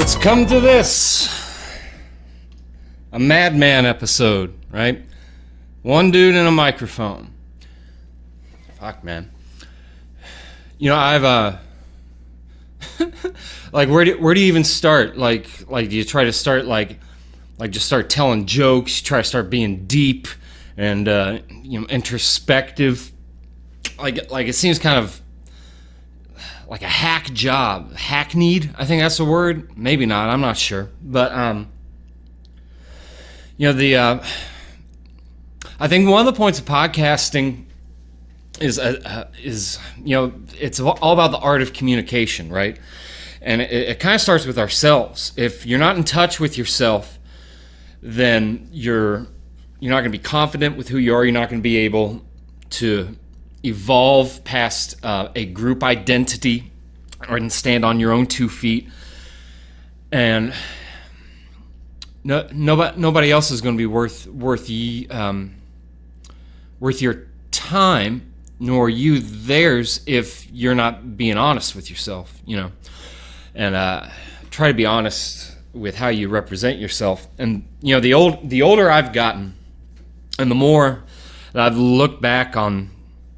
It's come to this. A madman episode, right? One dude and a microphone. Fuck, man. You know, I've like where do you even start? Like do you try to start like just start telling jokes, you try to start being deep and introspective. Like it seems kind of like a hack job. Hackneyed, I think that's the word. Maybe not, I'm not sure. But I think one of the points of podcasting is it's all about the art of communication, right? And it kind of starts with ourselves. If you're not in touch with yourself, then you're not going to be confident with who you are. You're not going to be able to evolve past a group identity or stand on your own 2 feet. And nobody else is going to be worth your time, nor you theirs, if you're not being honest with yourself, and try to be honest with how you represent yourself. And the older I've gotten, and the more that I've looked back on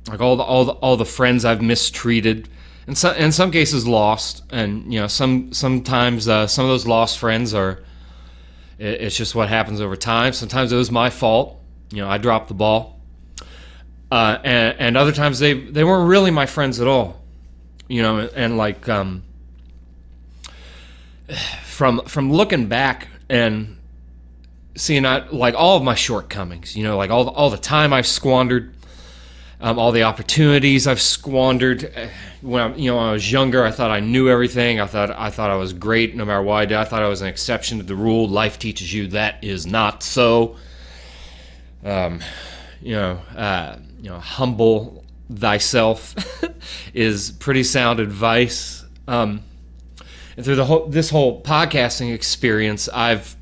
like all the friends I've mistreated, and in some cases lost, and sometimes some of those lost friends are, it's just what happens over time. Sometimes it was my fault, I dropped the ball, and other times they weren't really my friends at all, and like from looking back and seeing like all of my shortcomings, like all the time I've squandered. All the opportunities I've squandered. When I was younger, I thought I knew everything. I thought I was great no matter what I did. I thought I was an exception to the rule. Life teaches you that is not so. Humble thyself is pretty sound advice. And through this whole podcasting experience, I've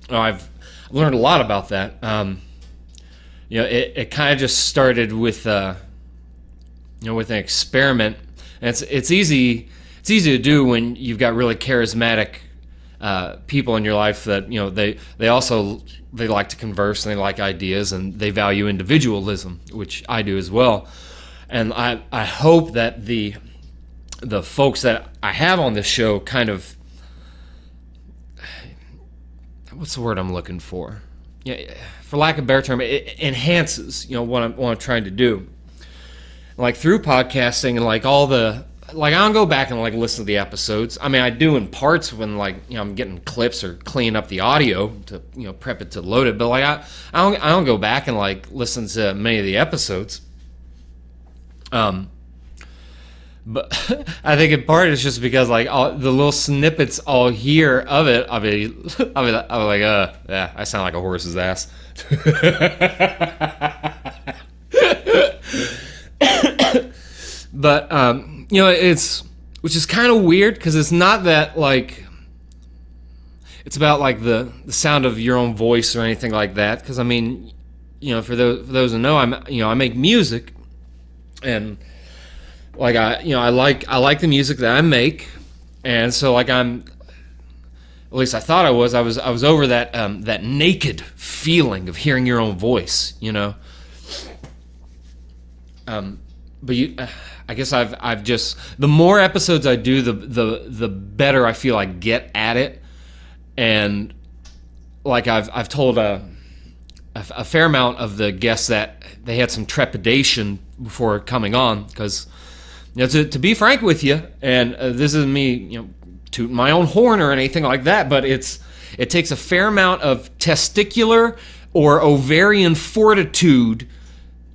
learned a lot about that. It kind of just started with with an experiment. And it's easy to do when you've got really charismatic people in your life that they like to converse and they like ideas and they value individualism, which I do as well. And I hope that the folks that I have on this show kind of, what's the word I'm looking for? Yeah, for lack of a better term, it enhances, what I'm trying to do. Like through podcasting and I don't go back and listen to the episodes. I mean, I do in parts when I'm getting clips or cleaning up the audio to prep it to load it. But I don't go back and listen to many of the episodes. But I think in part it's just because all the little snippets I'll hear of it, I'm like, yeah, I sound like a horse's ass. But it's, which is kind of weird because it's not that it's about the sound of your own voice or anything like that. Because I mean, for those who know, I make music, and I like the music that I make, and so I'm, at least I thought I was over that naked feeling of hearing your own voice, But I guess I've just, the more episodes I do, the better I feel I get at it, and I've told a fair amount of the guests that they had some trepidation before coming on, because to be frank with you, and this isn't me tooting my own horn or anything like that, but it takes a fair amount of testicular or ovarian fortitude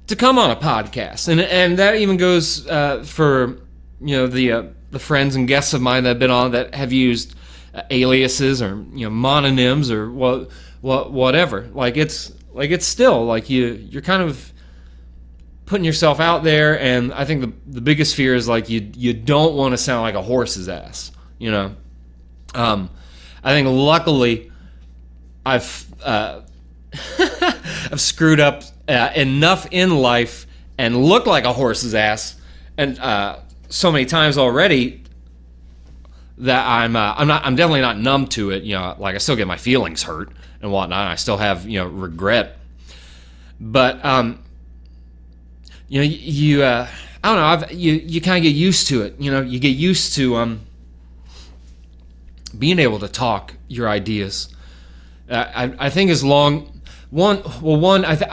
to come on a podcast, and that even goes for the friends and guests of mine that have been on that have used aliases or mononyms or whatever. It's still you're kind of putting yourself out there, and I think the biggest fear is you don't want to sound like a horse's ass. I think luckily I've I've screwed up enough in life and looked like a horse's ass, and so many times already that I'm definitely not numb to it. You know, like I still get my feelings hurt and whatnot. I still have, you know, regret. But you know, I don't know. You kind of get used to it. You know, you get used to being able to talk your ideas. I think I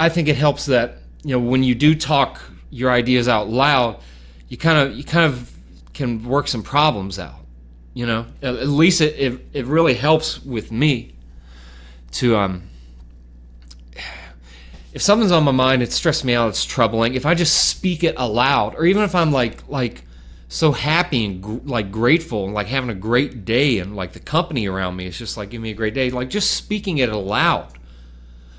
think it helps that, you know, when you do talk your ideas out loud, you kind of can work some problems out. You know, at least it really helps with me to if something's on my mind, it stresses me out, it's troubling. If I just speak it aloud, or even if I'm like so happy and like grateful and like having a great day, and like the company around me is just like giving me a great day, like just speaking it aloud,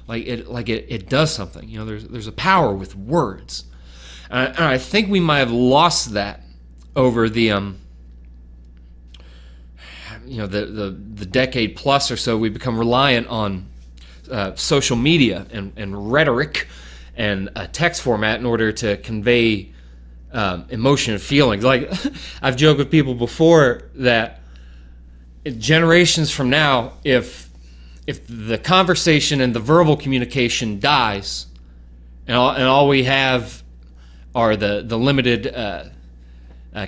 it does something. You know, there's a power with words, and I think we might have lost that over the you know, the decade plus or so. We've become reliant on social media and rhetoric and a text format in order to convey emotion and feelings. Like I've joked with people before that generations from now, if the conversation and the verbal communication dies, and all we have are the limited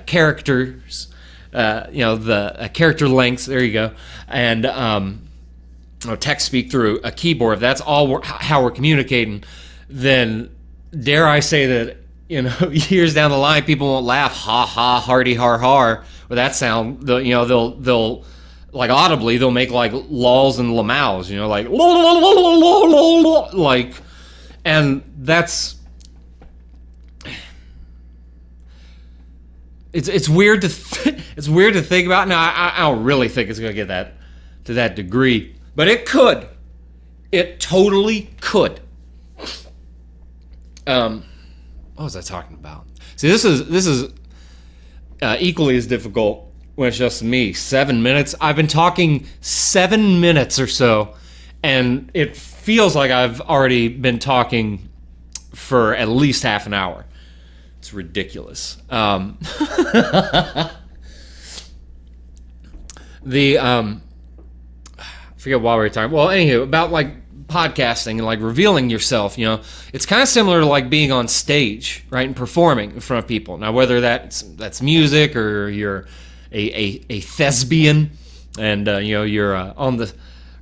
characters, you know, the character lengths. There you go, and text speak through a keyboard. If that's all how we're communicating, then dare I say that, you know, years down the line, people won't laugh, ha ha, hardy har har, with that sound. You know, they'll like audibly they'll make like lulls and lamals, you know, like like, and that's it's weird to it's weird to think about. Now I don't really think it's gonna get to that degree, but it could. It totally could. What was I talking about? See, this is equally as difficult when it's just me. 7 minutes. I've been talking 7 minutes or so, and it feels like I've already been talking for at least half an hour. It's ridiculous. I forget why we were talking. Well, anywho, about like podcasting and like revealing yourself, you know, it's kind of similar to like being on stage, right, and performing in front of people. Now, whether that's music or you're a thespian, and you know, you're on the,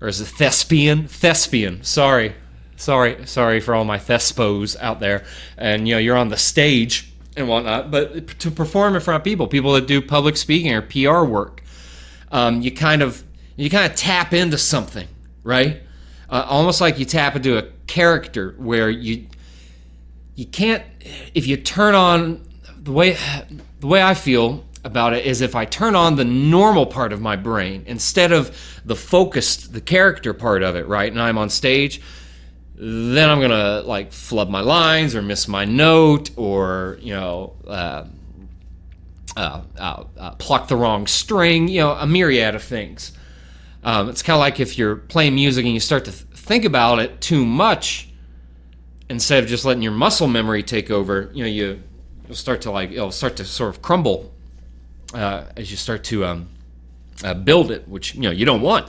or is it thespian? Sorry for all my thespos out there, and you know, you're on the stage and whatnot. But to perform in front of people that do public speaking or PR work, you kind of tap into something, right? Almost like you tap into a character where you can't, if you turn on the way I feel about it is, if I turn on the normal part of my brain instead of the character part of it, right, and I'm on stage, then I'm gonna like flub my lines or miss my note, or you know, pluck the wrong string, you know, a myriad of things. It's kind of like if you're playing music and you start to think about it too much, instead of just letting your muscle memory take over, you know, it'll start to sort of crumble as you start to build it, which, you know, you don't want.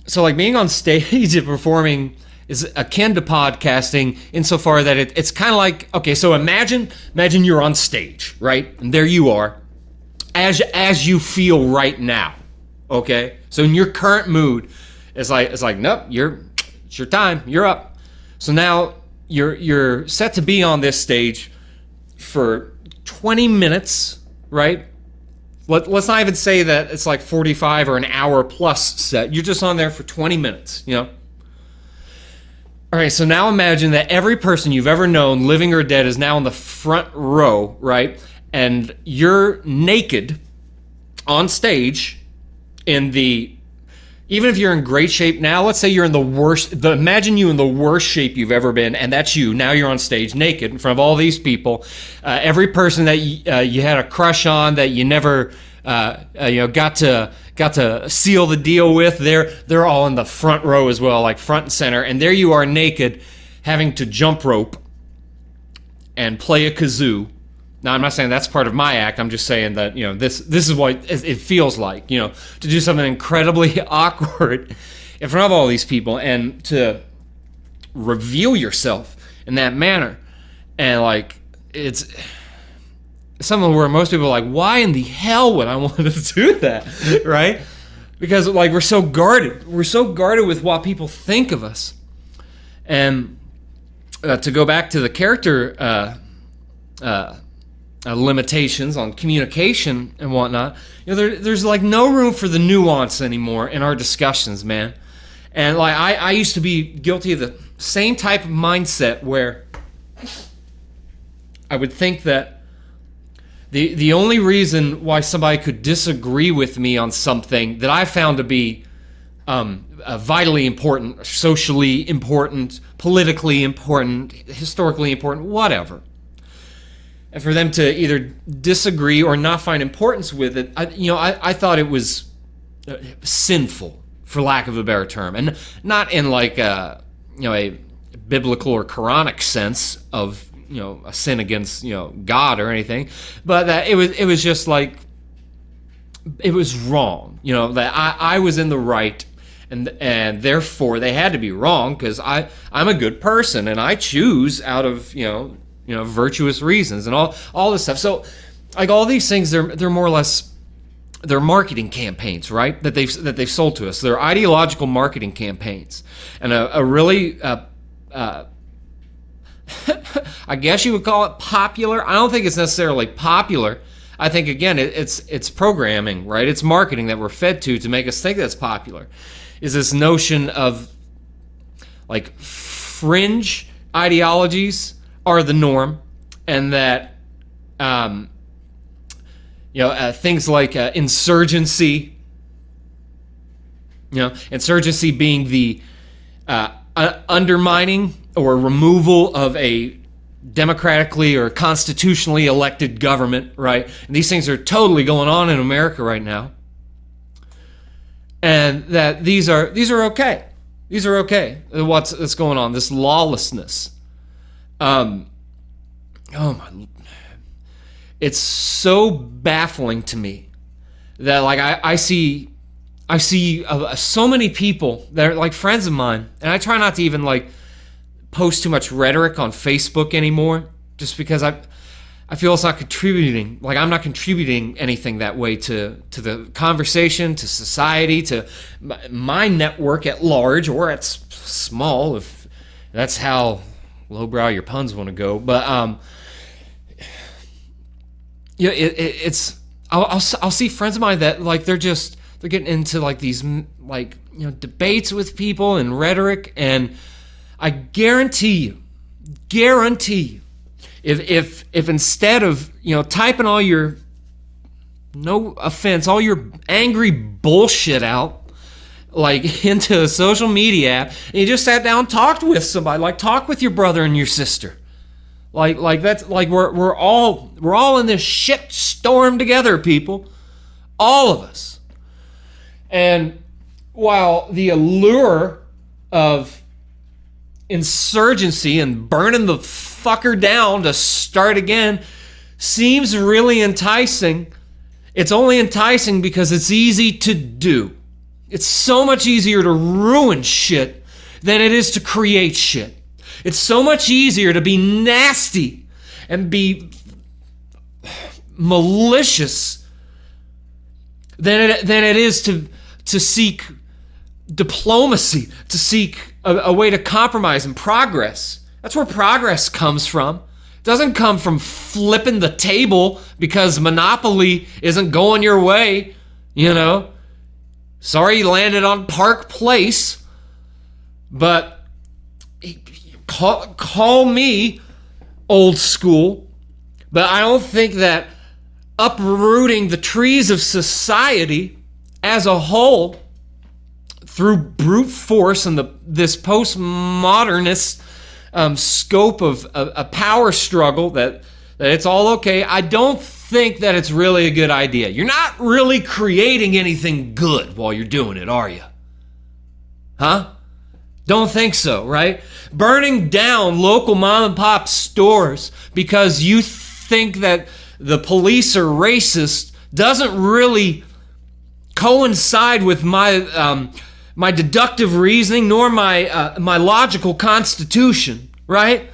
So like being on stage and performing is akin to podcasting insofar that it's kind of like, okay, so imagine you're on stage, right? And there you are, as you feel right now. Okay, so in your current mood, it's like nope, it's your time, you're up. So now you're set to be on this stage for 20 minutes, right? Let's not even say that it's like 45 or an hour plus set. You're just on there for 20 minutes, you know? All right, so now imagine that every person you've ever known, living or dead, is now in the front row, right? And you're naked on stage. Even if you're in great shape now, let's say you're in the worst, imagine you in the worst shape you've ever been, and that's you. Now you're on stage naked in front of all these people. Every person that you had a crush on, that you never you know, got to seal the deal with, they're all in the front row as well, like front and center. And there you are naked, having to jump rope and play a kazoo Now, I'm not saying that's part of my act. I'm just saying that, this is what it feels like, to do something incredibly awkward in front of all these people and to reveal yourself in that manner. And, like, it's something where most people are like, why in the hell would I want to do that, right? Because, like, we're so guarded. We're so guarded with what people think of us. And to go back to the character limitations on communication and whatnot, there's like no room for the nuance anymore in our discussions, man. And like I used to be guilty of the same type of mindset where I would think that the only reason why somebody could disagree with me on something that I found to be vitally important, socially important, politically important, historically important, whatever, and for them to either disagree or not find importance with it, I thought it was sinful, for lack of a better term, and not in like a biblical or Quranic sense of a sin against God or anything, but that it was just like it was wrong. That I was in the right, and therefore they had to be wrong because I'm a good person and I choose out of virtuous reasons and all this stuff. So like all these things, they're more or less, they're marketing campaigns, right? That they've sold to us. They're ideological marketing campaigns, and a really I guess you would call it popular. I don't think it's necessarily popular. I think again it's programming, right? It's marketing that we're fed to make us think that's popular. Is this notion of like fringe ideologies are the norm, and that things like insurgency, insurgency being the undermining or removal of a democratically or constitutionally elected government, right? And these things are totally going on in America right now, and that these are okay. These are okay. What's going on? This lawlessness. It's so baffling to me that like I see so many people that are like friends of mine, and I try not to even like post too much rhetoric on Facebook anymore, just because I feel it's not contributing. Like I'm not contributing anything that way to the conversation, to society, to my network at large, or at small, if that's how lowbrow your puns want to go. But it's I'll see friends of mine that like they're getting into like these like debates with people and rhetoric, and I guarantee you, if instead of typing all your, no offense, all your angry bullshit out like into a social media app, and you just sat down and talked with somebody, like talk with your brother and your sister, like that's like we're all in this shit storm together, people, all of us. And while the allure of insurgency and burning the fucker down to start again seems really enticing, it's only enticing because it's easy to do. It's so much easier to ruin shit than it is to create shit. It's so much easier to be nasty and be malicious than it is to seek diplomacy, to seek a way to compromise and progress. That's where progress comes from. It doesn't come from flipping the table because Monopoly isn't going your way, Sorry you landed on Park Place, but call me old school, but I don't think that uprooting the trees of society as a whole through brute force and this postmodernist scope of a power struggle, that it's all okay. I don't think that it's really a good idea. You're not really creating anything good while you're doing it, are you? Huh? Don't think so, right? Burning down local mom and pop stores because you think that the police are racist doesn't really coincide with my my deductive reasoning nor my my logical constitution, right?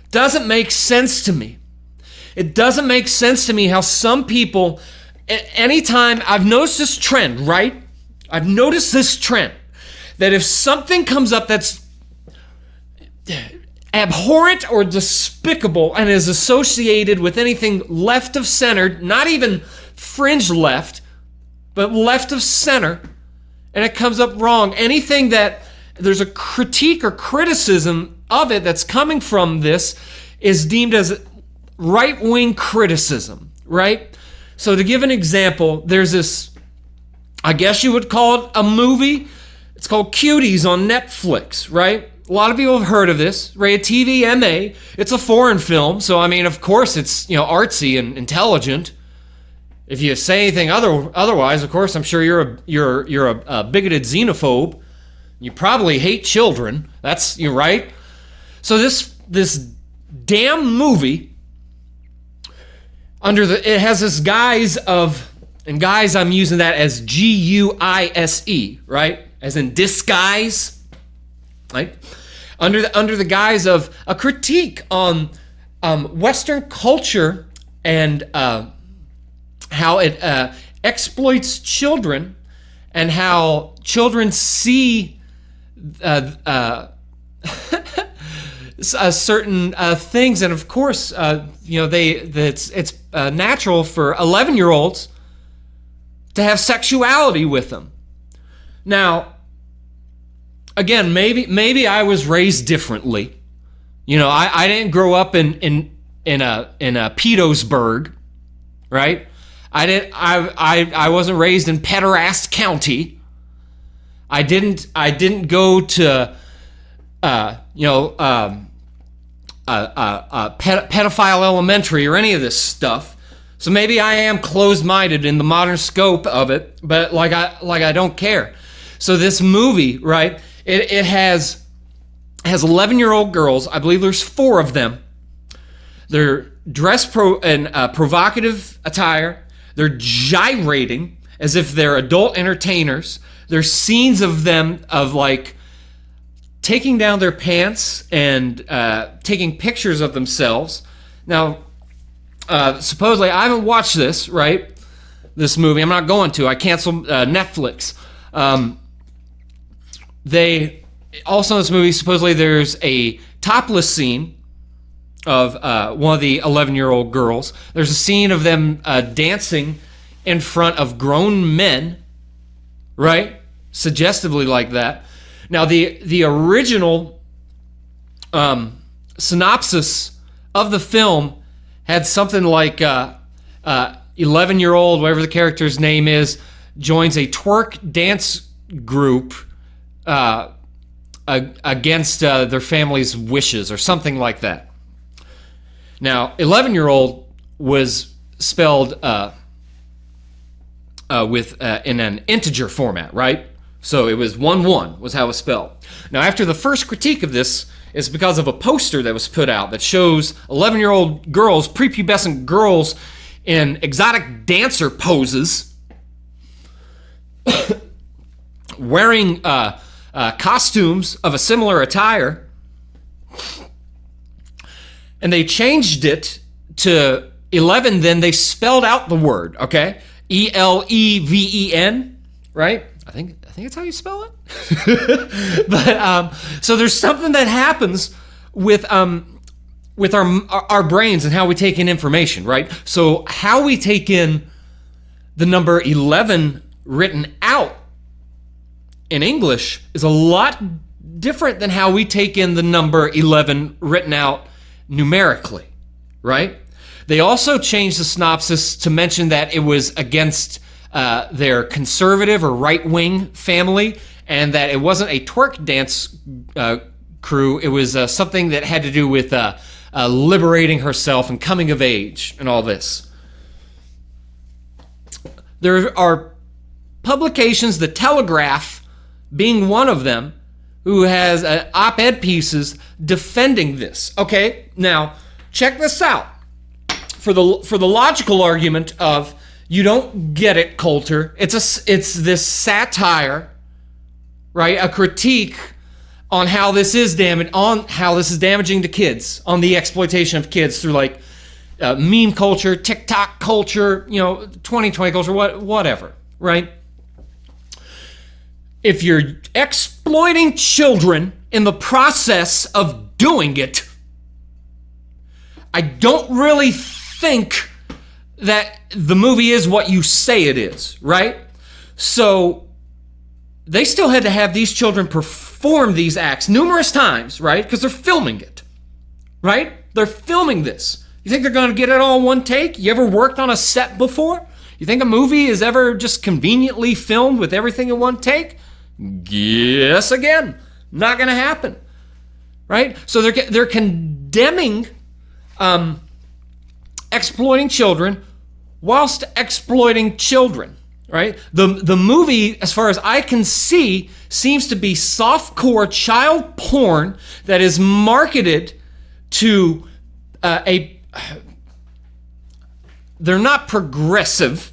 Doesn't make sense to me. It doesn't make sense to me how some people, anytime I've noticed this trend, right? I've noticed this trend that if something comes up that's abhorrent or despicable and is associated with anything left of center, not even fringe left, but left of center, and it comes up wrong, anything that there's a critique or criticism of it that's coming from this is deemed as right-wing criticism, right? So to give an example, there's this, I guess you would call it a movie. It's called Cuties on Netflix, right? A lot of people have heard of this. Rated TV, MA. It's a foreign film, so I mean, of course, it's artsy and intelligent. If you say anything otherwise, of course, I'm sure you're a bigoted xenophobe. You probably hate children. You're right. So this damn movie, it has this guise of, and guys, I'm using that as Guise, right? As in disguise, right? Under the guise of a critique on Western culture and how it exploits children and how children see certain things, and of course, it's natural for 11-year-olds to have sexuality with them. Now, again, maybe I was raised differently. I didn't grow up in a Petersburg, right? I wasn't raised in Pederast County. I didn't go to pedophile elementary or any of this stuff. So maybe I am closed-minded in the modern scope of it, but like I don't care. So this movie, right? It has 11-year-old girls. I believe there's 4 of them. They're dressed in provocative attire. They're gyrating as if they're adult entertainers. There's scenes of them like taking down their pants and taking pictures of themselves. Now, supposedly, I haven't watched this, right? This movie. I'm not going to. I canceled Netflix. They also in this movie, supposedly there's a topless scene of one of the 11-year-old girls. There's a scene of them dancing in front of grown men, right? Suggestively like that. Now, the original synopsis of the film had something like 11-year-old, whatever the character's name is, joins a twerk dance group against their family's wishes or something like that. Now, 11-year-old was spelled in an integer format, right? So it was 1-1 was how it was spelled. Now, after the first critique of this is because of a poster that was put out that shows 11-year-old girls, prepubescent girls, in exotic dancer poses, wearing costumes of a similar attire, and they changed it to 11. Then they spelled out the word, okay, ELEVEN, right? I think that's how you spell it. But so there's something that happens with our brains and how we take in information, right? So how we take in the number 11 written out in English is a lot different than how we take in the number 11 written out numerically, right? They also changed the synopsis to mention that it was against their conservative or right-wing family, and that it wasn't a twerk dance crew. It was something that had to do with liberating herself and coming of age and all this. There are publications, The Telegraph being one of them, who has op-ed pieces defending this. Okay, now check this out. for the logical argument of you don't get it, Colter. It's this satire, right? A critique on how this is damaging to kids, on the exploitation of kids through like meme culture, TikTok culture, 2020 culture, whatever, right? If you're exploiting children in the process of doing it, I don't really think that the movie is what you say it is, right? So they still had to have these children perform these acts numerous times, right? Because they're filming it, right? They're filming this. You think they're going to get it all in one take? You ever worked on a set before? You think a movie is ever just conveniently filmed with everything in one take? Yes, again, not going to happen, right? So they're condemning exploiting children whilst exploiting children, right? The movie, as far as I can see, seems to be softcore child porn that is marketed to they're not progressive,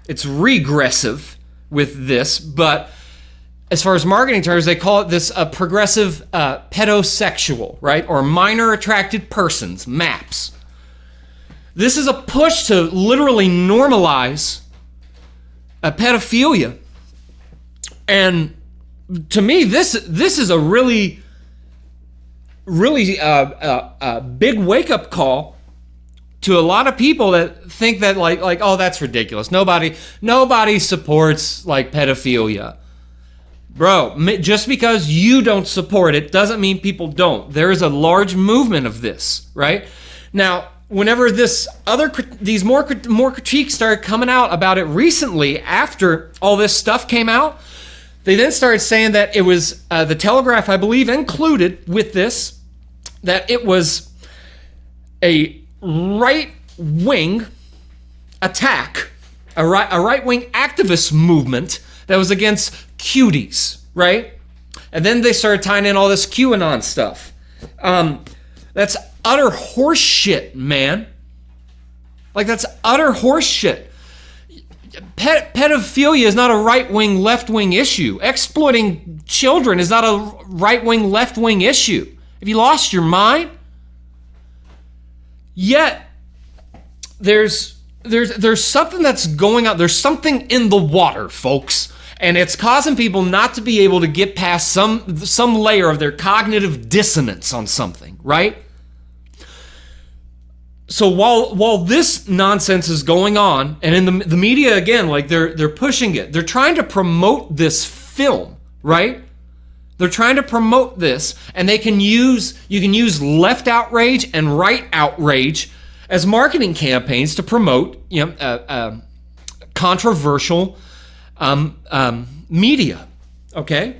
it's regressive with this, but as far as marketing terms, they call it this progressive pedosexual, right? Or minor attracted persons, MAPS. This is a push to literally normalize pedophilia. And to me, this is a really big wake-up call to a lot of people that think that like oh, that's ridiculous. Nobody supports like pedophilia. Bro, just because you don't support it doesn't mean people don't. There is a large movement of this, right? Now, whenever these more critiques started coming out about it recently, after all this stuff came out, they then started saying that it was the Telegraph, I believe, included with this, that it was a right-wing attack, a right-wing activist movement that was against cuties, right? And then they started tying in all this QAnon stuff. That's utter horse shit, man. Like, that's utter horse shit. Pedophilia is not a right-wing, left-wing issue. Exploiting children is not a right-wing, left-wing issue. Have you lost your mind? Yet, there's something that's going on. There's something in the water, folks. And it's causing people not to be able to get past some layer of their cognitive dissonance on something, right? So while this nonsense is going on, and in the media again, like they're pushing it, they're trying to promote this film, right? They're trying to promote this, and you can use left outrage and right outrage as marketing campaigns to promote controversial media. Okay.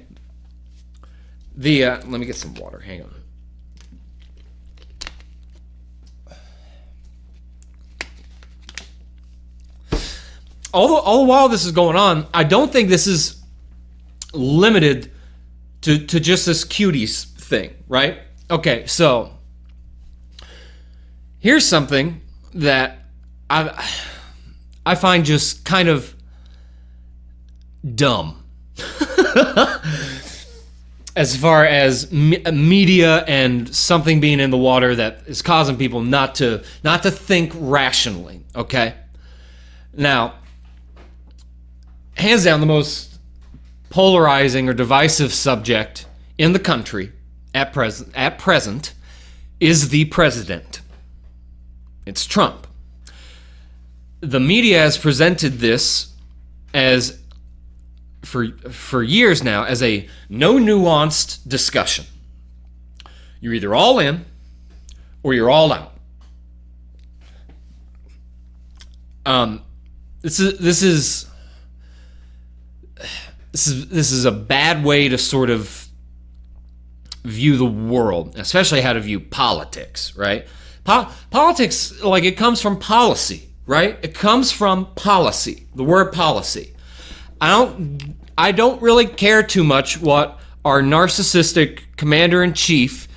Let me get some water. Hang on. All the while this is going on, I don't think this is limited to just this cuties thing, right? Okay, so here's something that I find just kind of dumb as far as media and something being in the water that is causing people not to think rationally. Okay, now, hands down, the most polarizing or divisive subject in the country at present is the president. It's Trump. The media has presented this as for years now as a no nuanced discussion. You're either all in or you're all out. This is a bad way to sort of view the world, especially how to view politics, right? Politics, like, it comes from policy, right? It comes from policy, the word policy. I don't really care too much what our narcissistic commander-in-chief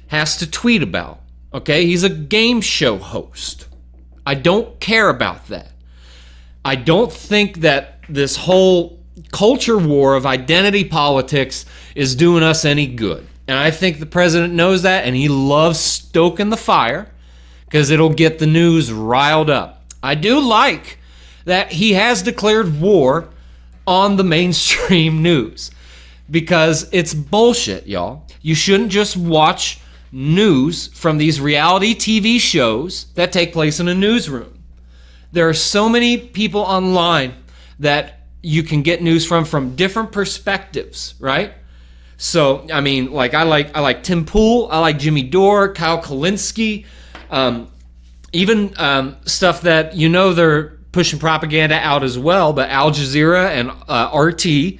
has to tweet about, okay? He's a game show host. I don't care about that. I don't think that this whole culture war of identity politics is doing us any good. And I think the president knows that, and he loves stoking the fire because it'll get the news riled up. I do like that he has declared war on the mainstream news because it's bullshit, y'all. You shouldn't just watch news from these reality TV shows that take place in a newsroom. There are so many people online that you can get news from different perspectives, right? So, I mean, like I like Tim Pool, I like Jimmy Dore, Kyle Kalinske, even stuff that they're pushing propaganda out as well, but Al Jazeera and RT,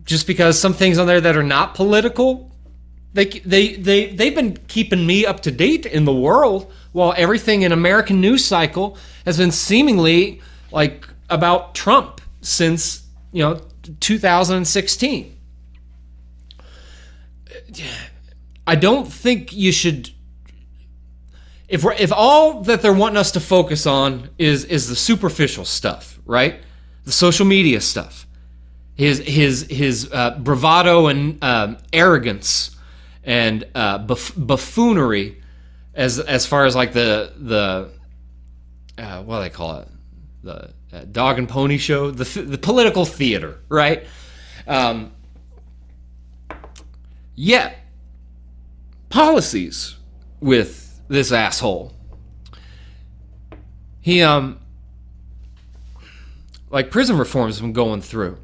just because some things on there that are not political, they've been keeping me up to date in the world, while everything in American news cycle has been seemingly like about Trump since 2016. I don't think you should. If all that they're wanting us to focus on is the superficial stuff, right? The social media stuff, his bravado and arrogance and buffoonery, as far as like the what do they call it, the dog and pony show, the political theater, right? Yet policies with this asshole. He like prison reform has been going through.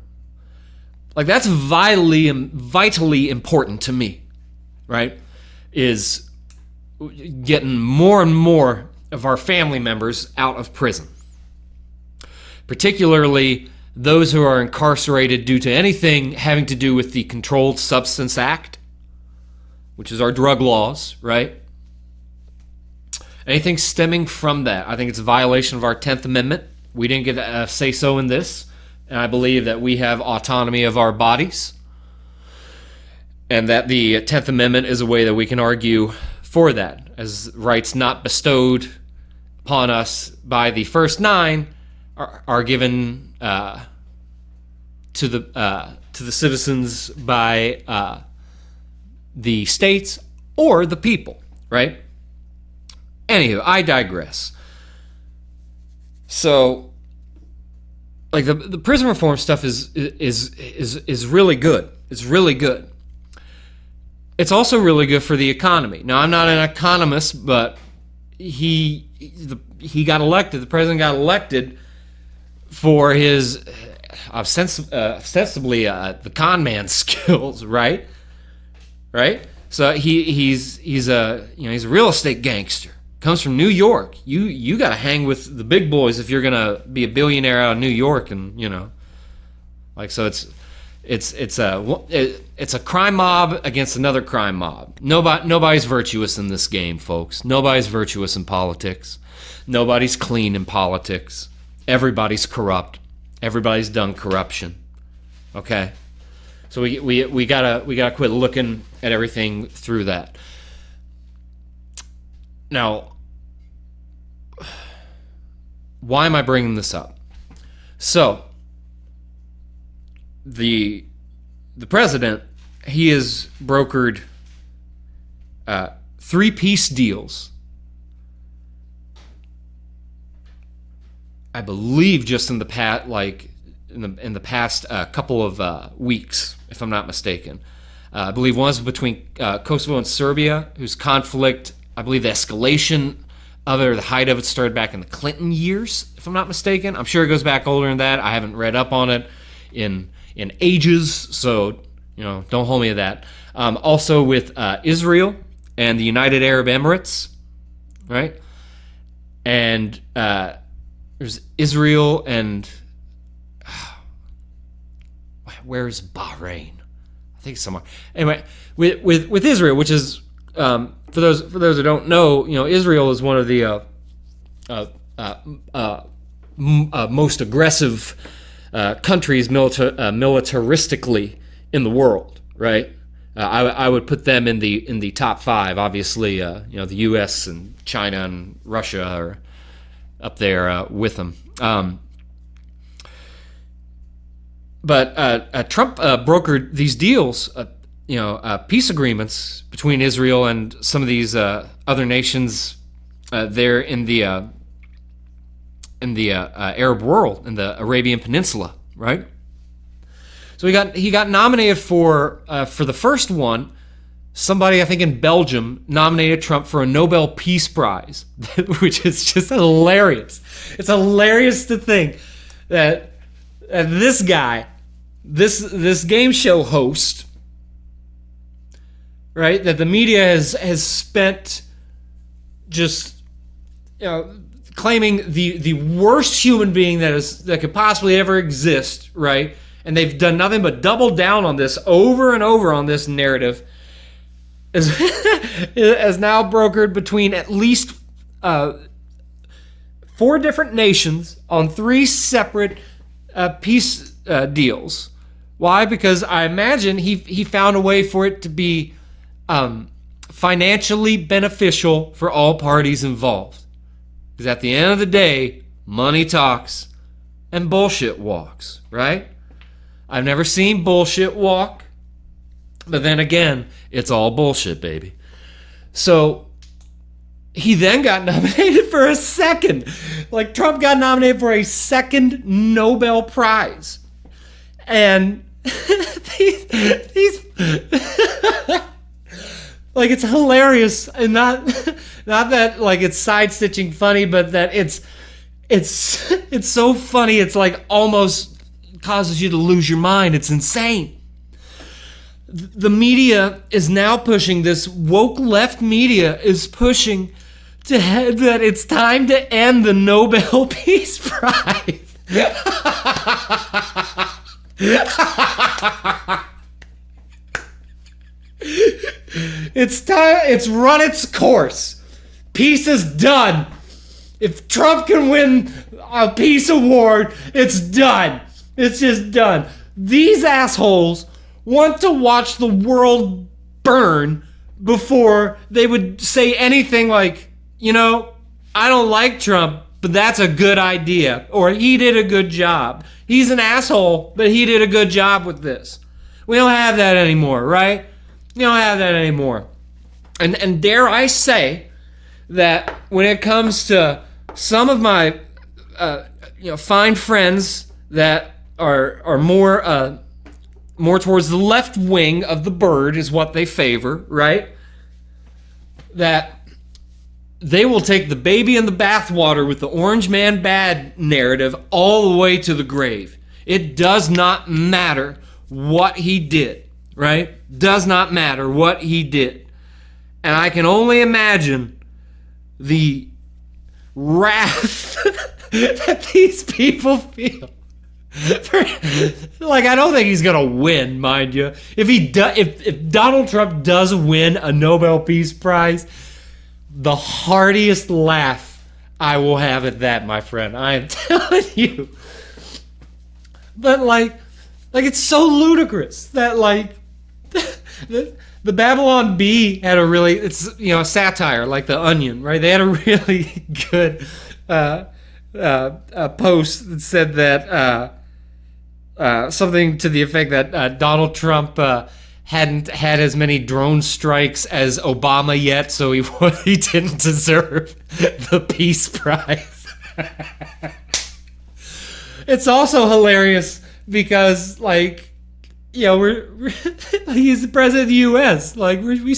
Like that's vitally important to me, right? Is getting more and more of our family members out of prison. Particularly those who are incarcerated due to anything having to do with the Controlled Substance Act, which is our drug laws, right? Anything stemming from that, I think it's a violation of our 10th Amendment. We didn't get a say-so in this, and I believe that we have autonomy of our bodies, and that the 10th Amendment is a way that we can argue for that, as rights not bestowed upon us by the first 9 are given to the citizens by the states or the people, right? Anywho, I digress. So, like the prison reform stuff is really good. It's really good. It's also really good for the economy. Now, I'm not an economist, but he got elected. The president got elected for his ostensibly the con man skills, right? Right. So he's a real estate gangster. Comes from New York. You got to hang with the big boys if you're gonna be a billionaire out of New York, and like so it's a crime mob against another crime mob. Nobody's virtuous in this game, folks. Nobody's virtuous in politics. Nobody's clean in politics. Everybody's corrupt. Everybody's done corruption. Okay, so we gotta quit looking at everything through that. Now, why am I bringing this up? So, the president, he has brokered 3 peace deals. I believe just in the past, in the past couple of weeks, if I'm not mistaken. I believe one was between Kosovo and Serbia, whose conflict, I believe the escalation of it, or the height of it, started back in the Clinton years, if I'm not mistaken. I'm sure it goes back older than that. I haven't read up on it in ages, so don't hold me to that. Also with Israel and the United Arab Emirates, right? And there's Israel and where's Bahrain? I think somewhere. Anyway, with Israel, which is for those who don't know, Israel is one of the most aggressive countries militaristically in the world, right? I would put them in the top 5. Obviously, the U.S. and China and Russia up there with him. But Trump brokered these deals, peace agreements between Israel and some of these other nations there in the Arab world, in the Arabian Peninsula, right? So he got nominated for the first one. Somebody, I think in Belgium, nominated Trump for a Nobel Peace Prize, which is just hilarious. It's hilarious to think that this guy, this game show host, right, that the media has spent just claiming the worst human being that could possibly ever exist, right? And they've done nothing but double down on this over and over on this narrative. Is now brokered between at least 4 different nations on 3 separate peace deals. Why? Because I imagine he found a way for it to be financially beneficial for all parties involved. Because at the end of the day, money talks and bullshit walks, right? I've never seen bullshit walk. But then again, it's all bullshit, baby. So he then got nominated for a second. Like, Trump got nominated for a second Nobel Prize. And these like, it's hilarious. And not that, like, it's side-stitching funny, but that it's so funny, it's like almost causes you to lose your mind. It's insane. The media is now pushing, this woke left media is pushing that it's time to end the Nobel Peace Prize. It's time, it's run its course. Peace is done. If Trump can win a peace award, it's done. It's just done. These assholes want to watch the world burn before they would say anything like, I don't like Trump, but that's a good idea. Or he did a good job. He's an asshole, but he did a good job with this. We don't have that anymore, right? We don't have that anymore. And dare I say that when it comes to some of my fine friends that are more towards the left wing of the bird is what they favor, right? That they will take the baby in the bathwater with the orange man bad narrative all the way to the grave. It does not matter what he did, right? Does not matter what he did. And I can only imagine the wrath that these people feel. Like, I don't think he's gonna win, mind you. If Donald Trump does win a Nobel Peace Prize, the heartiest laugh I will have at that, my friend. I am telling you. But like it's so ludicrous that the Babylon Bee had a really, it's a satire like The Onion, right? They had a really good post that said that something to the effect that Donald Trump hadn't had as many drone strikes as Obama yet, so he didn't deserve the Peace Prize. It's also hilarious because, he's the president of the U.S. We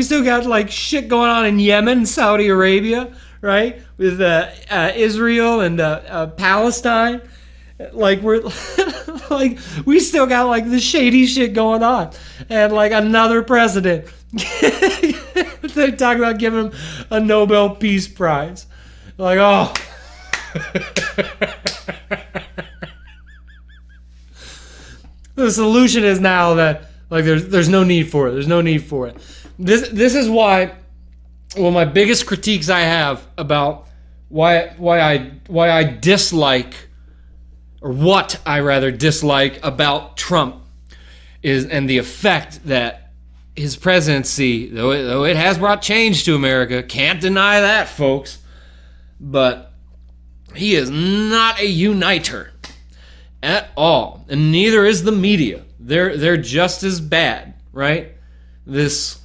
still got shit going on in Yemen, Saudi Arabia, right? With Israel and Palestine. We still got the shady shit going on, and another president. They're talking about giving him a Nobel Peace Prize. Oh. The solution is now that there's no need for it. There's no need for it. This is why one of my biggest critiques I have about why I dislike, or what I rather dislike about Trump is, and the effect that his presidency, though it has brought change to America, can't deny that, folks. But He is not a uniter at all, and neither is the media. They're just as bad, right? This,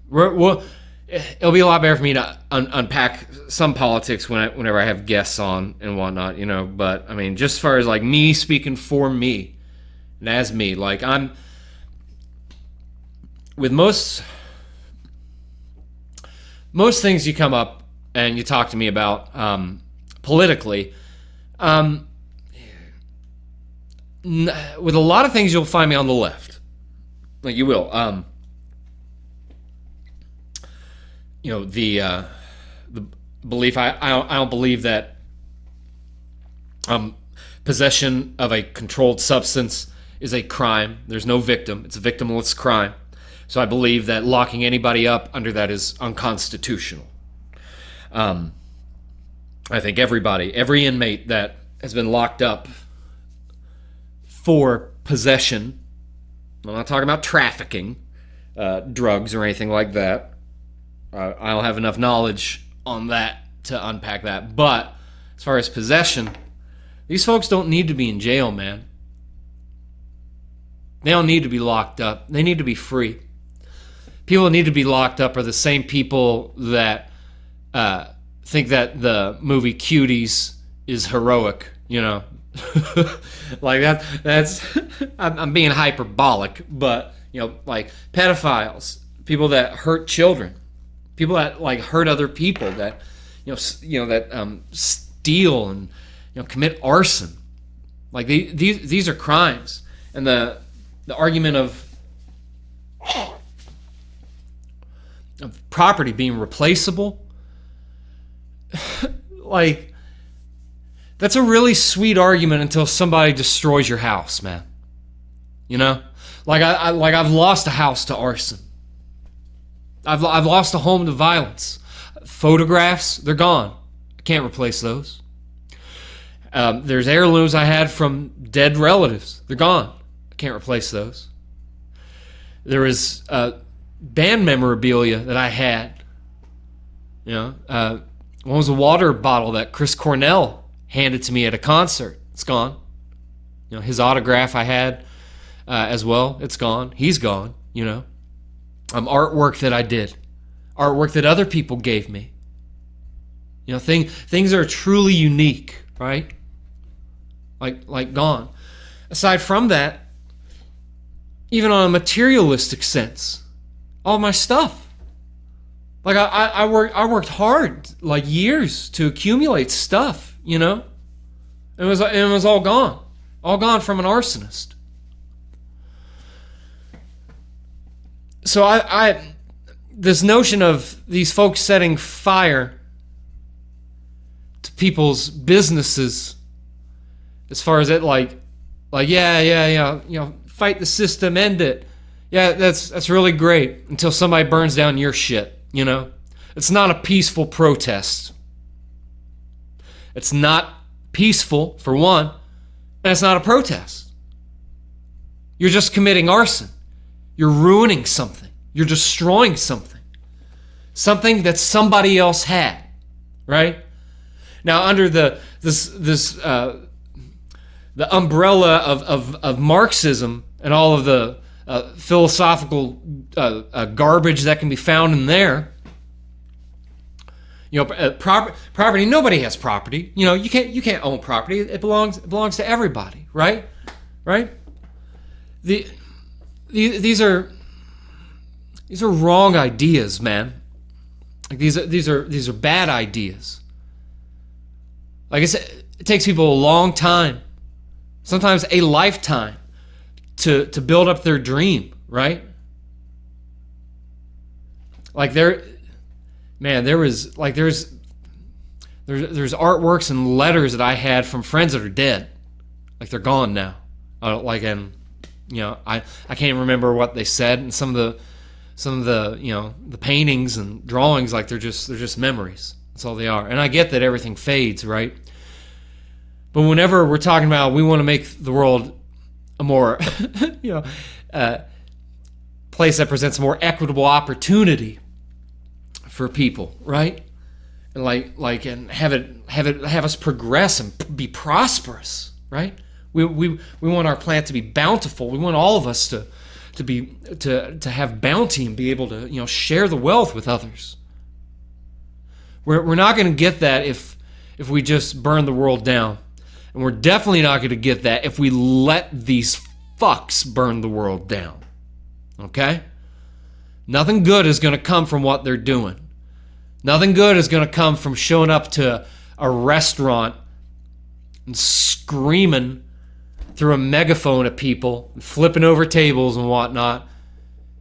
well, it'll be a lot better for me to unpack some politics whenever I have guests on and whatnot, you know. But I mean, just as far as like me speaking for me and as me, like I'm with most things you come up and you talk to me about politically. With a lot of things, you'll find me on the left. Like you will. You know, the belief. I don't believe that possession of a controlled substance is a crime. There's no victim. It's a victimless crime. So I believe that locking anybody up under that is unconstitutional. I think every inmate that has been locked up for possession, I'm not talking about trafficking, drugs or anything like that. I don't have enough knowledge on that to unpack that. But as far as possession, these folks don't need to be in jail, man. They don't need to be locked up. They need to be free. People that need to be locked up are the same people that think that the movie Cuties is heroic, you know. Like that's I'm being hyperbolic, but you know, like pedophiles, people that hurt children, people that like hurt other people, that that steal and commit arson. Like these are crimes, and the argument of property being replaceable, like that's a really sweet argument until somebody destroys your house, man. You know, like I've lost a house to arson. I've lost a home to violence. Photographs, they're gone. I can't replace those. There's heirlooms I had from dead relatives. They're gone. I can't replace those. There is band memorabilia that I had. One was a water bottle that Chris Cornell handed to me at a concert. It's gone. His autograph I had as well. It's gone. He's gone. Artwork that I did, artwork that other people gave me. Things are truly unique, right? Like gone. Aside from that, even on a materialistic sense, all my stuff. Like I worked hard, like years, to accumulate stuff. It was all gone from an arsonist. So I this notion of these folks setting fire to people's businesses, as far as it fight the system, end it. Yeah, that's really great until somebody burns down your shit. It's not a peaceful protest. It's not peaceful, for one, and it's not a protest. You're just committing arson. You're ruining something. You're destroying something. Something that somebody else had, right? Now, under the umbrella of Marxism and all of the philosophical garbage that can be found in there, property. Nobody has property. You can't own property. It belongs to everybody, right? Right? These are wrong ideas, man. Like these are bad ideas. Like I said, it takes people a long time, sometimes a lifetime, to build up their dream, right? Like there's artworks and letters that I had from friends that are dead. Like they're gone now. I can't remember what they said, and some of the the paintings and drawings, like they're just memories. That's all they are. And I get that everything fades, right? But whenever we're talking about we want to make the world a more place that presents more equitable opportunity for people, right? and have us progress and be prosperous, right? We want our planet to be bountiful. We want all of us to have bounty and be able to share the wealth with others. We're not going to get that if we just burn the world down. And we're definitely not going to get that if we let these fucks burn the world down. Okay? Nothing good is going to come from what they're doing. Nothing good is going to come from showing up to a restaurant and screaming through a megaphone at people, and flipping over tables and whatnot.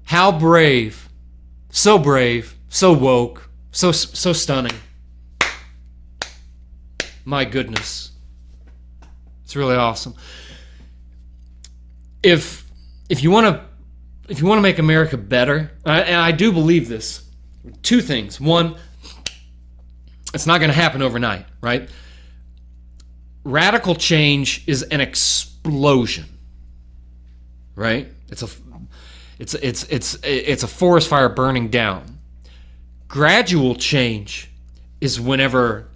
How brave. So woke, so stunning. My goodness. It's really awesome. If you want to make America better, and I do believe this, two things. One, it's not going to happen overnight, right? Radical change is an explosion, right? It's a forest fire burning down. Gradual change is whenever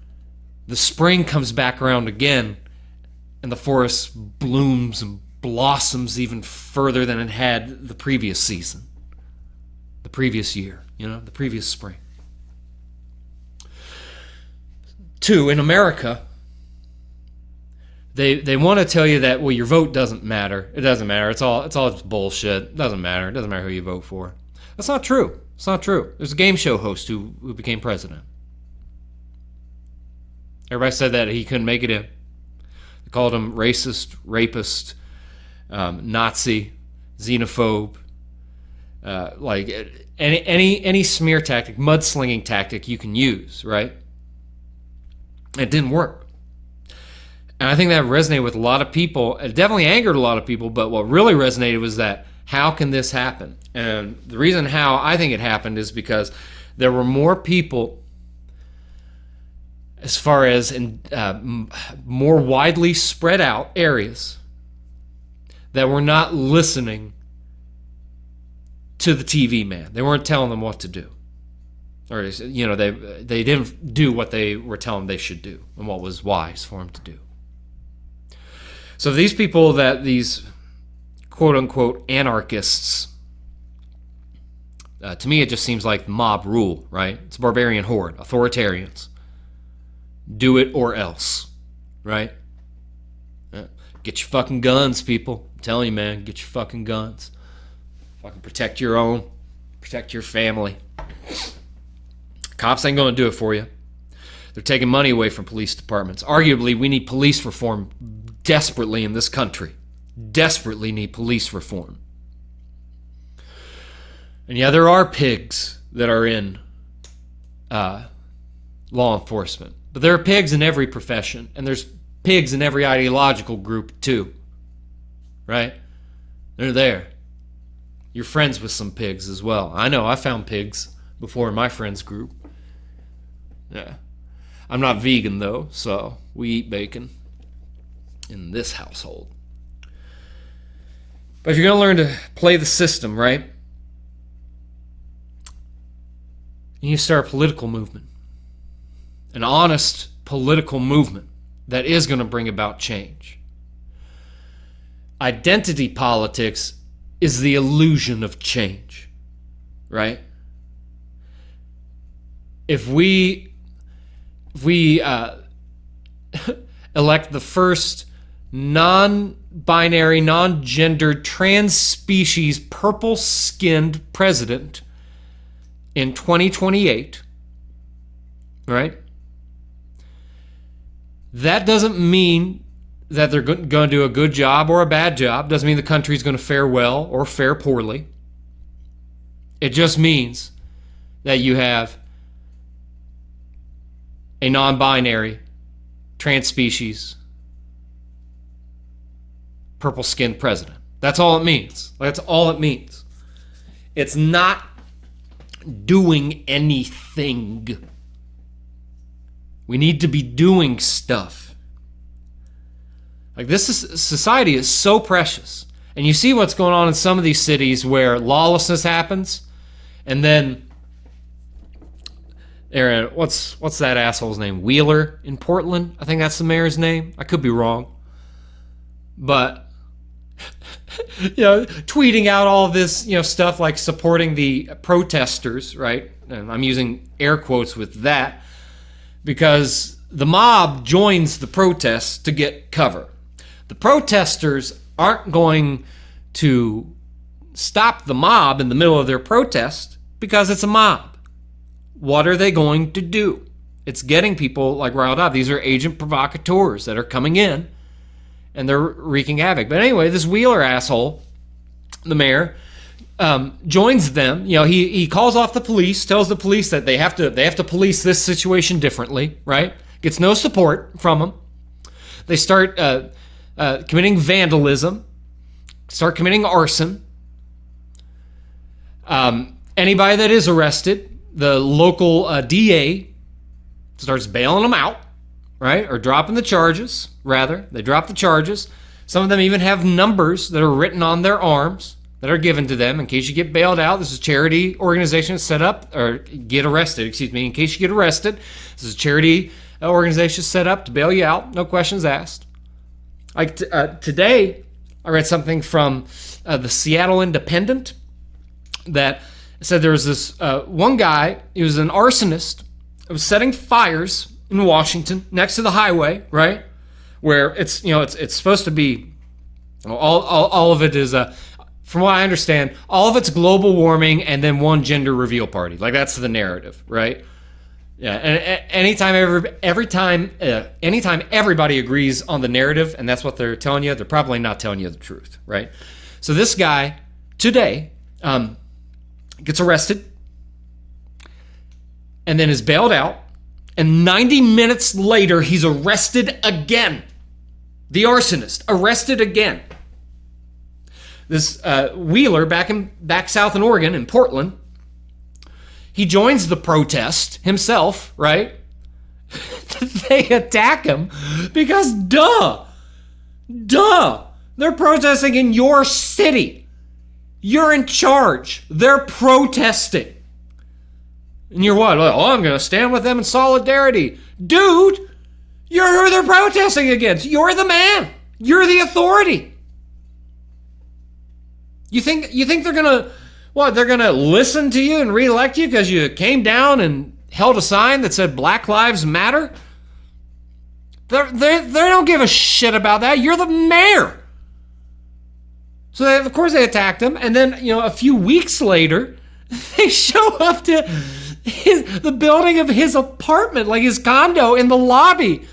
the spring comes back around again and the forest blooms and blossoms even further than it had the previous season, the previous year, the previous spring. Two, in America, they want to tell you that, well, your vote doesn't matter. It doesn't matter. It's all just bullshit. It doesn't matter. It doesn't matter who you vote for. That's not true. It's not true. There's a game show host who became president. Everybody said that he couldn't make it in. They called him racist, rapist, Nazi, xenophobe, like any smear tactic, mudslinging tactic you can use, right? It didn't work. And I think that resonated with a lot of people. It definitely angered a lot of people, but what really resonated was that, how can this happen? And the reason how I think it happened is because there were more people, as far as in more widely spread out areas, that were not listening to the TV man. They weren't telling them what to do. Or, they didn't do what they were telling them they should do and what was wise for them to do. So these people, these quote-unquote anarchists, to me it just seems like mob rule, right? It's a barbarian horde, authoritarians. Do it or else, right? Get your fucking guns, people. I'm telling you, man, get your fucking guns. Fucking protect your own, protect your family. Cops ain't going to do it for you. They're taking money away from police departments. Arguably, we need police reform desperately in this country. Desperately need police reform. And yeah, there are pigs that are in law enforcement. But there are pigs in every profession. And there's pigs in every ideological group too. Right? They're there. You're friends with some pigs as well. I know, I found pigs before in my friends group. Yeah. I'm not vegan though, so we eat bacon in this household. But if you're going to learn to play the system, right? You need to start a political movement. An honest political movement that is going to bring about change. Identity politics is the illusion of change, right? If we elect the first non-binary, non-gendered, trans-species, purple-skinned president in 2028, right? That doesn't mean that they're going to do a good job or a bad job. Doesn't mean the country's going to fare well or fare poorly. It just means that you have a non-binary, trans-species, purple-skinned president. That's all it means. That's all it means. It's not doing anything. We need to be doing stuff. Like, society is so precious. And you see what's going on in some of these cities where lawlessness happens, and then Aaron, what's that asshole's name? Wheeler in Portland? I think that's the mayor's name. I could be wrong. But, tweeting out all this, stuff like supporting the protesters, right? And I'm using air quotes with that because the mob joins the protests to get cover. The protesters aren't going to stop the mob in the middle of their protest because it's a mob. What are they going to do? It's getting people like riled up. These are agent provocateurs that are coming in and they're wreaking havoc. But anyway, this Wheeler asshole, the mayor, joins them. He calls off the police, tells the police that they have to police this situation differently, right? Gets no support from them. They start committing vandalism, start committing arson. Anybody that is arrested, the local DA starts bailing them out, right? Or dropping the charges, rather. They drop the charges. Some of them even have numbers that are written on their arms that are given to them in case you get bailed out. This is a charity organization set up, or get arrested, in case you get arrested. This is a charity organization set up to bail you out. No questions asked. Like today, I read something from the Seattle Independent that said there was this one guy, he was an arsonist, who was setting fires in Washington next to the highway, right? Where it's supposed to be, all of it is, from what I understand, all of it's global warming and then one gender reveal party. Like that's the narrative, right? Yeah, and anytime everybody agrees on the narrative and that's what they're telling you, they're probably not telling you the truth, right? So this guy today gets arrested and then is bailed out, and 90 minutes later he's arrested again. The arsonist arrested again. This Wheeler back south in Oregon, in Portland, he joins the protest himself, right? They attack him because duh, they're protesting in your city. You're in charge. They're protesting. And you're what? Oh, I'm going to stand with them in solidarity. Dude, you're who they're protesting against. You're the man. You're the authority. You think they're going to, what, they're going to listen to you and re-elect you because you came down and held a sign that said Black Lives Matter? They don't give a shit about that. You're the mayor. So of course they attacked him, and then a few weeks later, they show up to the building of his apartment, like his condo, in the lobby,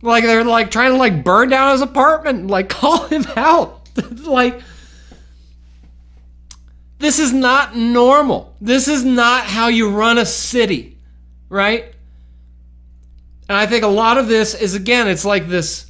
like they're like trying to like burn down his apartment, and like call him out. Like, this is not normal. This is not how you run a city, right? And I think a lot of this is, again, it's like this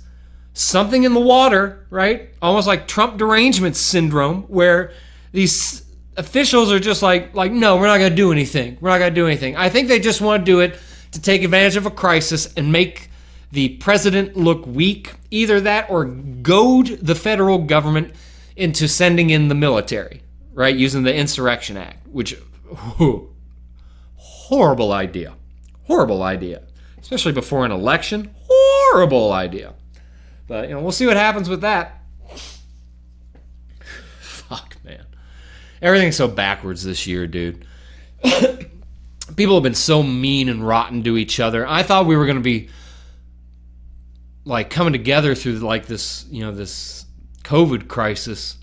something in the water, right? Almost like Trump derangement syndrome, where these officials are just like, no, we're not going to do anything. We're not going to do anything. I think they just want to do it to take advantage of a crisis and make the president look weak. Either that or goad the federal government into sending in the military, right? Using the Insurrection Act, which, horrible idea. Horrible idea. Especially before an election. Horrible idea. But, we'll see what happens with that. Fuck, man. Everything's so backwards this year, dude. People have been so mean and rotten to each other. I thought we were going to be, like, coming together through, like, this, this COVID crisis.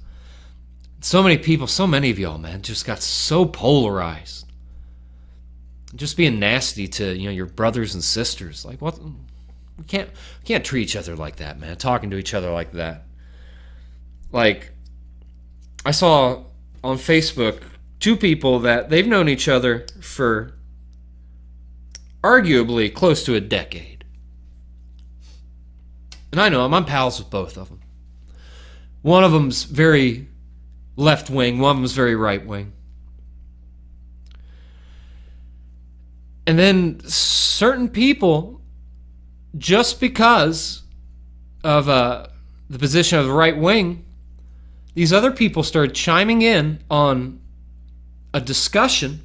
So many people, so many of y'all, man, just got so polarized. Just being nasty to, your brothers and sisters. Like, what? We can't treat each other like that, man. Talking to each other like that. Like, I saw on Facebook two people that they've known each other for arguably close to a decade. And I know them. I'm pals with both of them. One of them's very left wing. One of them's very right wing. And then certain people, just because of the position of the right wing, these other people started chiming in on a discussion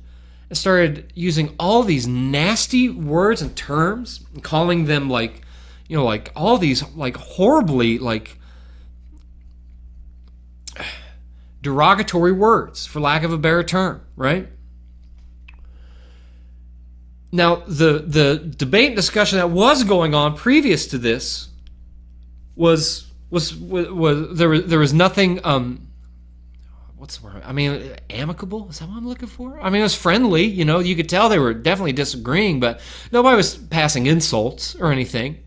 and started using all these nasty words and terms, and calling them like, like all these like horribly like derogatory words, for lack of a better term, right? Now, the debate and discussion that was going on previous to this was there was nothing what's the word? I mean, amicable? Is that what I'm looking for? I mean, it was friendly, you could tell they were definitely disagreeing, but nobody was passing insults or anything.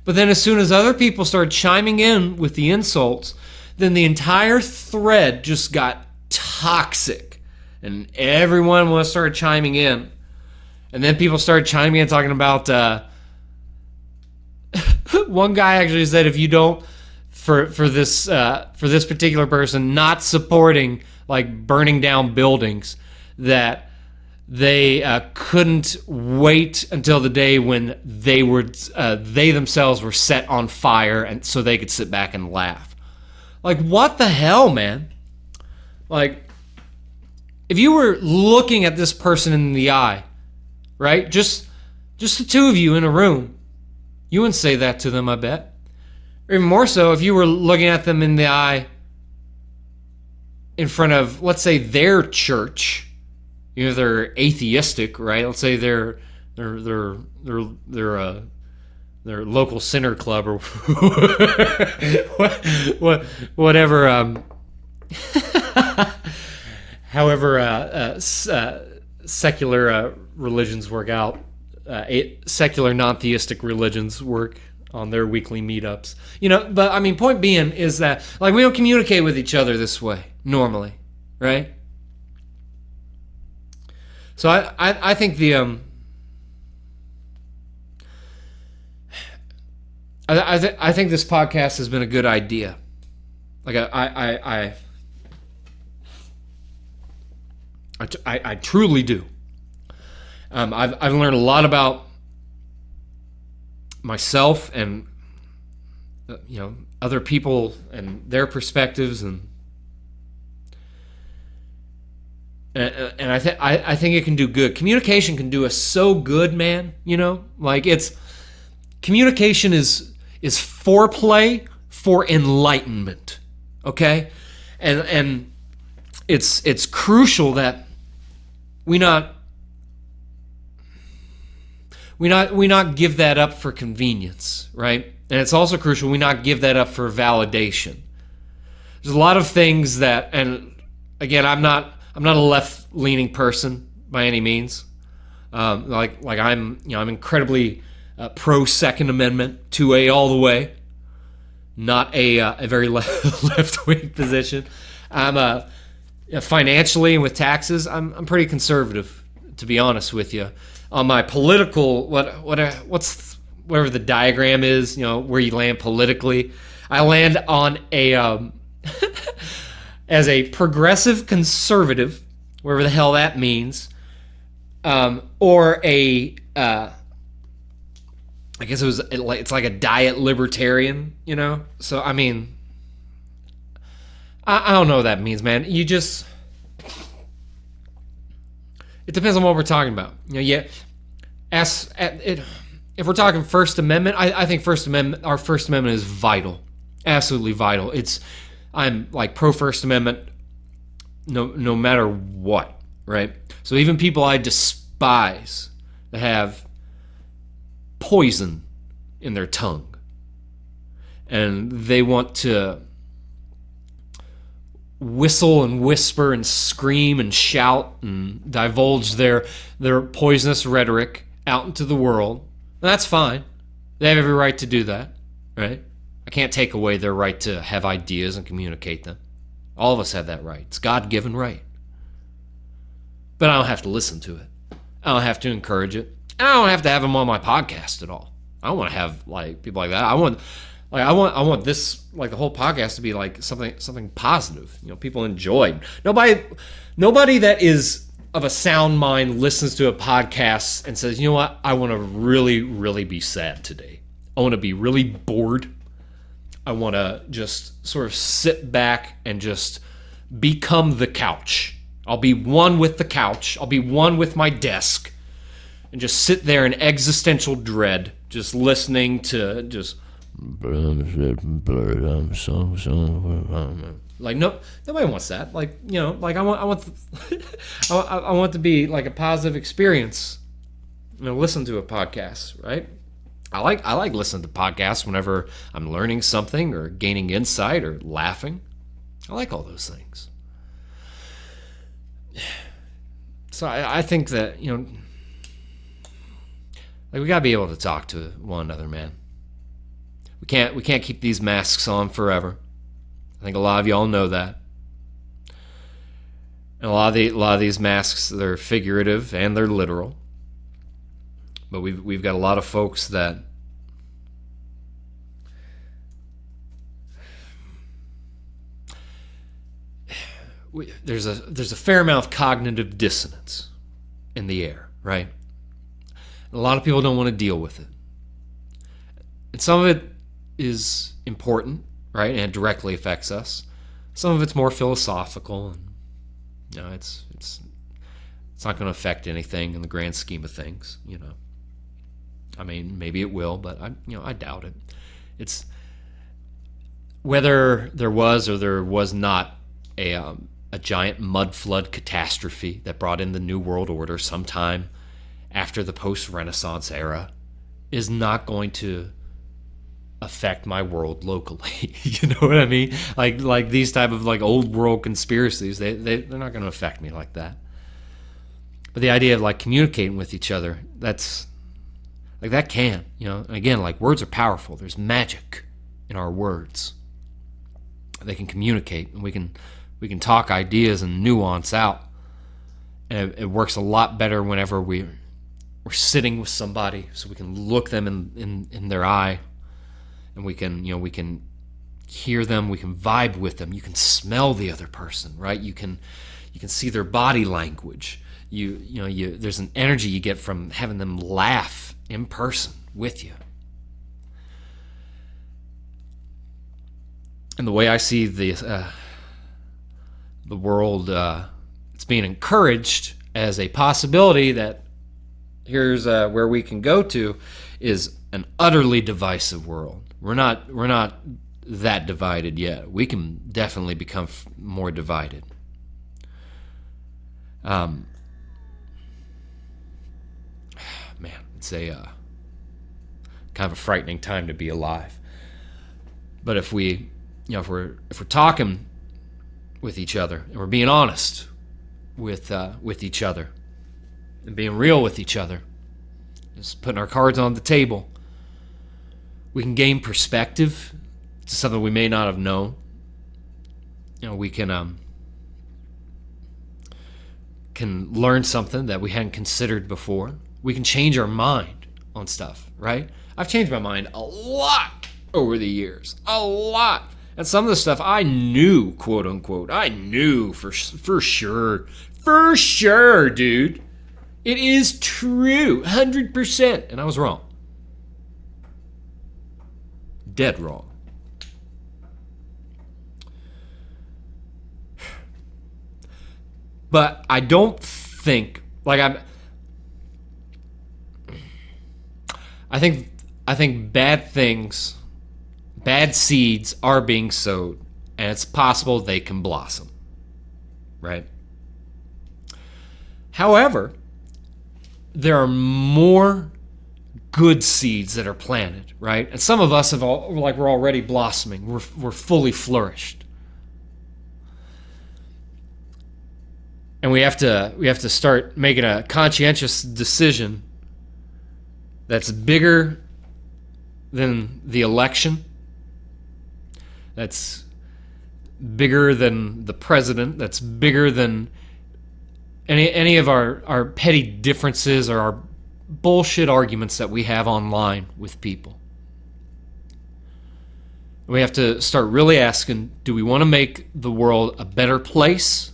But then as soon as other people started chiming in with the insults, then the entire thread just got toxic, and everyone started chiming in. And then people started chiming in talking about, one guy actually said, if you don't, for this particular person, not supporting like burning down buildings, that they couldn't wait until the day when they themselves were set on fire, and so they could sit back and laugh. Like, what the hell, man? Like, if you were looking at this person in the eye, right? Just the two of you in a room, you wouldn't say that to them, I bet. Or even more so, if you were looking at them in the eye in front of, let's say, their church, they're atheistic, right? Let's say they're local sinner club or whatever. However, secular religions work out. Secular non-theistic religions work on their weekly meetups. But I mean, point being is that like we don't communicate with each other this way normally, right? So I think the I think this podcast has been a good idea. Like I truly do. I've learned a lot about myself and other people and their perspectives, and I think it can do good. Communication can do us so good, man. Like communication is foreplay for enlightenment. Okay, and it's crucial that we not give that up for convenience, right? And it's also crucial we not give that up for validation. There's a lot of things that, and again, I'm not a left-leaning person by any means. Like I'm incredibly pro Second Amendment, 2A all the way. Not a very left-wing position. I'm financially and with taxes, I'm pretty conservative, to be honest with you. On my political, whatever the diagram is, where you land politically, I land on a as a progressive conservative, whatever the hell that means, or a I guess it's like a diet libertarian, So I mean, I don't know what that means, man. It depends on what we're talking about. If we're talking First Amendment, I think our First Amendment is vital, absolutely vital. I'm like pro First Amendment, no matter what, right? So even people I despise that have poison in their tongue, and they want to whistle and whisper and scream and shout and divulge their poisonous rhetoric out into the world. That's fine. They have every right to do that, right? I can't take away their right to have ideas and communicate them. All of us have that right. It's a God-given right. But I don't have to listen to it. I don't have to encourage it. And I don't have to have them on my podcast at all. I don't want to have like people like that. I want this, like, the whole podcast to be like something positive. People enjoy. Nobody that is of a sound mind listens to a podcast and says, you know what, I want to really, really be sad today. I want to be really bored. I want to just sort of sit back and just become the couch. I'll be one with the couch. I'll be one with my desk. And just sit there in existential dread, just listening to just... Like, no, nobody wants that. Like, you know, like I want to be like a positive experience. You know, listen to a podcast, right? I like listening to podcasts whenever I'm learning something or gaining insight or laughing. I like all those things. So I think that, you know, like we gotta be able to talk to one another, man. We can't keep these masks on forever. I think a lot of y'all know that. And a lot of these masks, they're figurative and they're literal. But we've got a lot of folks that there's a fair amount of cognitive dissonance in the air, right? A lot of people don't want to deal with it. And some of it is important, right? And it directly affects us. Some of it's more philosophical, and you know, it's not going to affect anything in the grand scheme of things, you know. I mean, maybe it will, but I doubt it. It's whether there was or there was not a giant mud flood catastrophe that brought in the New World Order sometime after the post-Renaissance era is not going to affect my world locally. You know what I mean? Like these type of like old world conspiracies, they're not going to affect me like that. But the idea of like communicating with each other, that's like that can, you know. And again, like words are powerful. There's magic in our words. They can communicate, and we can talk ideas and nuance out. And it works a lot better whenever we're sitting with somebody, so we can look them in their eye. And we can hear them, we can vibe with them, you can smell the other person, right? You can see their body language. There's an energy you get from having them laugh in person with you. And the way I see the world, it's being encouraged as a possibility that here's where we can go to, is an utterly divisive world. We're not that divided yet. We can definitely become more divided. Man, it's a kind of a frightening time to be alive. But if we're talking with each other and we're being honest with each other and being real with each other, just putting our cards on the table, we can gain perspective to something we may not have known. You know, we can learn something that we hadn't considered before. We can change our mind on stuff, right? I've changed my mind a lot over the years, a lot. And some of the stuff I knew, quote unquote, I knew for sure, dude. It is true, 100%, and I was wrong. Dead wrong. But I don't think, like I think bad things, bad seeds are being sowed, and it's possible they can blossom, right? However, there are more good seeds that are planted, right? And some of us we're already blossoming. We're fully flourished. And we have to start making a conscientious decision that's bigger than the election, that's bigger than the president, that's bigger than any of our petty differences or our bullshit arguments that we have online with people. We have to start really asking, do we want to make the world a better place?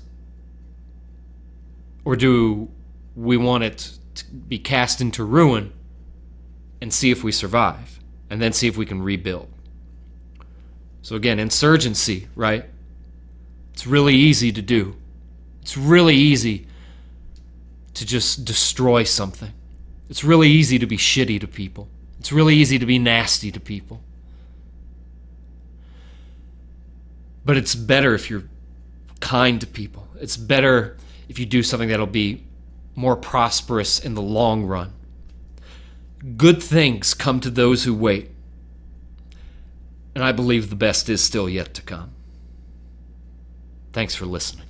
Or do we want it to be cast into ruin and see if we survive? And then see if we can rebuild. So again, insurgency, right? It's really easy to do. It's really easy to just destroy something. It's really easy to be shitty to people. It's really easy to be nasty to people. But it's better if you're kind to people. It's better if you do something that'll be more prosperous in the long run. Good things come to those who wait. And I believe the best is still yet to come. Thanks for listening.